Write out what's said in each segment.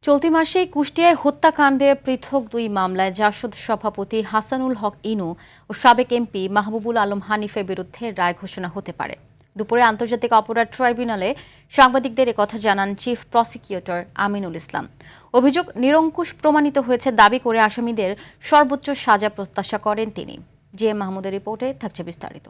চলতি মাসে কুষ্টিয়ায় হত্যাকাণ্ডের পৃথক দুই মামলায় জাসদ সভাপতি হাসানুল হক ইনু ও সাবেক এমপি মাহবুবুল আলম হানিফের বিরুদ্ধে রায় ঘোষণা হতে পারে। দুপুরে আন্তর্জাতিক অপরাধ ট্রাইব্যুনালে সাংবাদিকদের একথা জানান চিফ প্রসিকিউটর আমিনুল ইসলাম। অভিযোগ নিরঙ্কুশ প্রমাণিত হয়েছে দাবি করে আসামিদের সর্বোচ্চ সাজা প্রত্যাশা করেন তিনি। জিএম মাহমুদের রিপোর্টে থাকছে বিস্তারিত।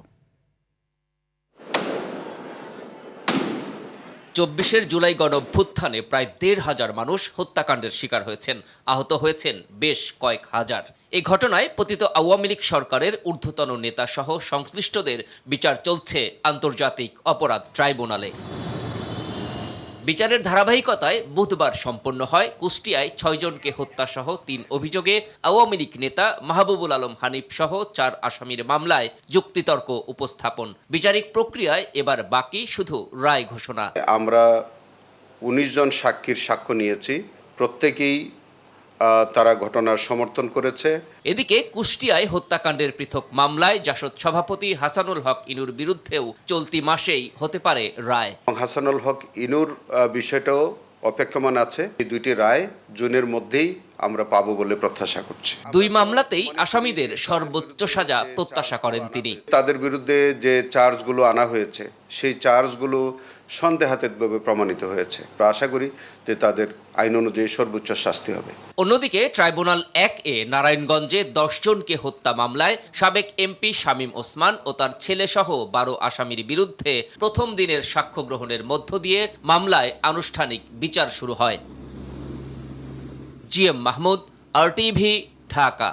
২৪ জুলাই গণঅভ্যুত্থানে প্রায় ১,৫০০ মানুষ হত্যাকাণ্ডের শিকার হয়েছেন, আহত হয়েছেন বেশ কয়েক হাজার। এই ঘটনায় পতিত আওয়ামী লীগ সরকারের ঊর্ধ্বতন নেতা সহ সংশ্লিষ্টদের বিচার চলছে আন্তর্জাতিক অপরাধ ট্রাইব্যুনালে। বিচারের ধারাবাহিকতায় বুধবার সম্পন্ন হয় কুষ্টিয়ায় ৬ জনকে হত্যাসহ ৩ অভিযোগে আওয়ামী লীগ নেতা মাহবুবুল আলম হানিফ সহ ৪ আসামির মামলায় যুক্তিতর্ক উপস্থাপন। বিচারিক প্রক্রিয়ায় এবার বাকি শুধু রায় ঘোষণা। আমরা ১৯ জন সাক্ষীর সাক্ষ্য নিয়েছি, প্রত্যেকেই তারা ঘটনার সমর্থন করেছে। এদিকে কুষ্টিয়ায় হত্যাকাণ্ডের পৃথক মামলায় জাসদ সভাপতি হাসানুল হক ইনুর বিরুদ্ধেও চলতি মাসেই হতে পারে রায়। হাসানুল হক ইনুর বিষয়টাও অপেক্ষমান আছে। এই দুইটি রায় জুনের মধ্যেই আমরা পাবো বলে প্রত্যাশা করছি। দুই মামলাতেই আসামিদের সর্বোচ্চ সাজা প্রত্যাশা করেন তিনি। তাদের বিরুদ্ধে যে চার্জগুলো আনা হয়েছে সেই চার্জগুলো সন্দেহাতীতভাবে প্রমাণিত হয়েছে। আশা করি যে তাদের আইন অনুযায়ী সর্বোচ্চ শাস্তি হবে। অন্যদিকে ট্রাইব্যুনাল ১-এ নারায়ণগঞ্জে ১০ জনকে হত্যা মামলায় সাবেক এমপি শামীম ওসমান ও তার ছেলে সহ ১২ আসামির বিরুদ্ধে প্রথম দিনের সাক্ষ্য গ্রহণের মধ্য দিয়ে মামলায় আনুষ্ঠানিক বিচার শুরু হয়। GM Mahmud, RTV, Dhaka.